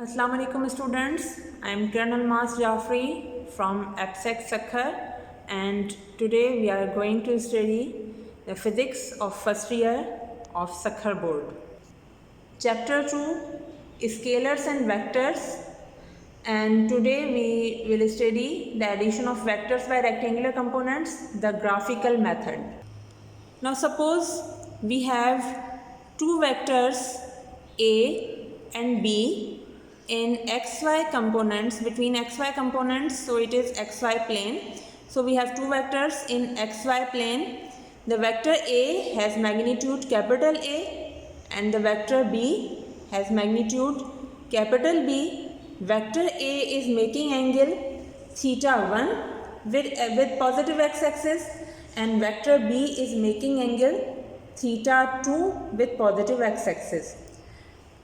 Assalamu alaikum students. I am Colonel Mas Jafri from APSEC Sakhar, and today we are going to study the physics of first year of Sakhar board. Chapter 2, Scalars and Vectors, and today we will study the addition of vectors by rectangular components, the graphical method. Now suppose we have two vectors A and B in xy components, between xy components, so it is xy plane. So we have two vectors in xy plane. The vector A has magnitude capital A and the vector B has magnitude capital B. Vector A is making angle theta 1 with positive x-axis and vector B is making angle theta 2 with positive x-axis.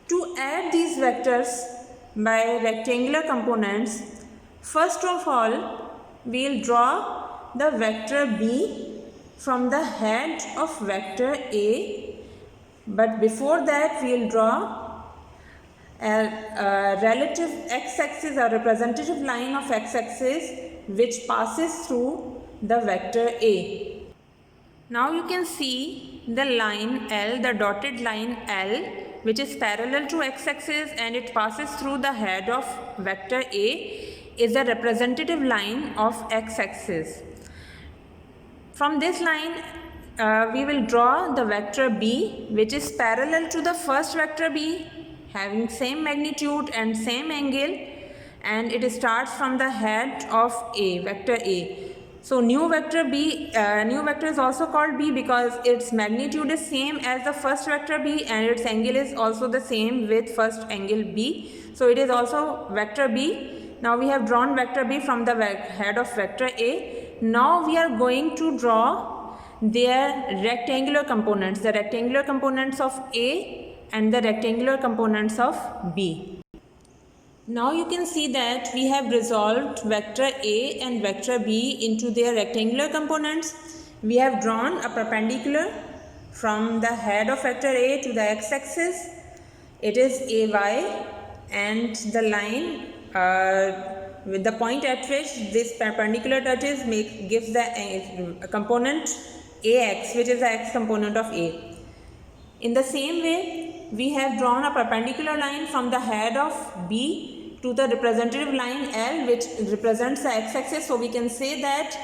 To add these vectors by rectangular components, first of all we will draw the vector B from the head of vector A, but before that we will draw a relative x-axis or representative line of x-axis which passes through the vector A. Now you can see the line L, the dotted line L, which is parallel to x-axis and it passes through the head of vector A, is a representative line of x-axis. From this line we will draw the vector B, which is parallel to the first vector B, having same magnitude and same angle, and it starts from the head of A, vector A. So new vector B, new vector is also called B because its magnitude is same as the first vector B and its angle is also the same with first angle B. So it is also vector B. Now we have drawn vector B from the head of vector A. Now we are going to draw their rectangular components, the rectangular components of A and the rectangular components of B. Now you can see that we have resolved vector A and vector B into their rectangular components. We have drawn a perpendicular from the head of vector A to the x-axis. It is AY, and the line with the point at which this perpendicular touches gives the component AX, which is the x component of A. In the same way, we have drawn a perpendicular line from the head of B to the representative line L, which represents the x-axis. So we can say that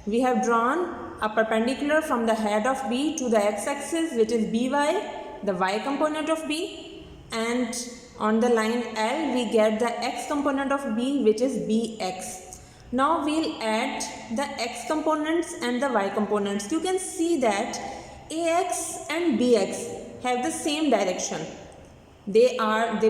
we have drawn a perpendicular from the head of B to the x-axis, which is BY, the y component of B, and on the line L we get the x component of B, which is BX. Now we'll add the x components and the y components. You can see that AX and BX have the same direction. They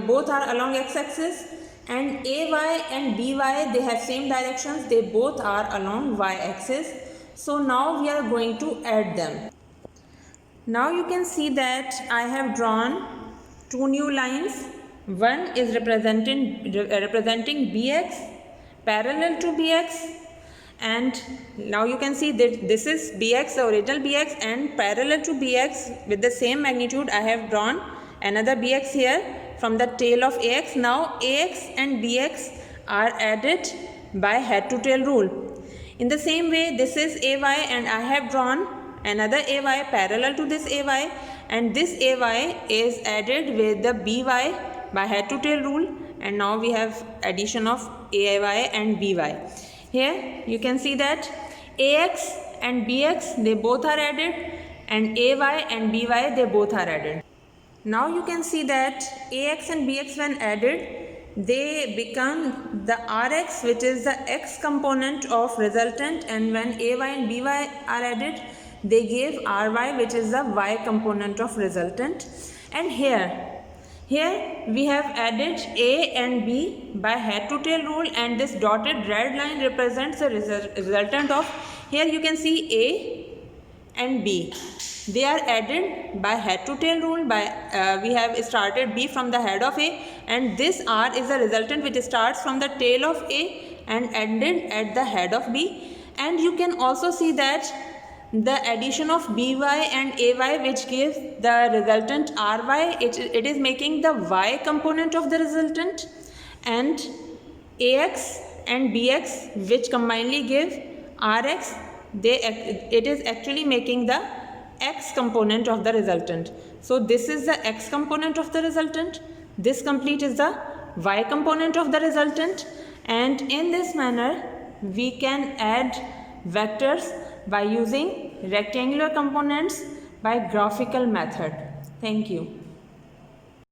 both are along x-axis, and AY and BY, they have same directions. They both are along y-axis. So now we are going to add them. Now you can see that I have drawn two new lines. One is representing BX, parallel to BX, and now you can see that this is BX, the original BX, and parallel to BX with the same magnitude I have drawn another BX here from the tail of AX. Now AX and BX are added by head to tail rule. In the same way, this is AY and I have drawn another AY parallel to this AY, and this AY is added with the BY by head to tail rule, and now we have addition of AY and BY. Here you can see that AX and BX, they both are added, and AY and BY, they both are added. Now you can see that AX and BX, when added, they become the RX, which is the X component of resultant, and when AY and BY are added, they give RY, which is the Y component of resultant. And here we have added A and B by head to tail rule, and this dotted red line represents the resultant of, here you can see A and B. They are added by head to tail rule. We have started B from the head of A, and this R is the resultant which starts from the tail of A and ended at the head of B. And you can also see that the addition of by and ay, which gives the resultant ry, it is making the y component of the resultant, and ax and bx, which combinedly give rx, it is actually making the x component of the resultant. So this is the x component of the resultant, this complete is the y component of the resultant, and in this manner we can add vectors by using rectangular components by graphical method. Thank you.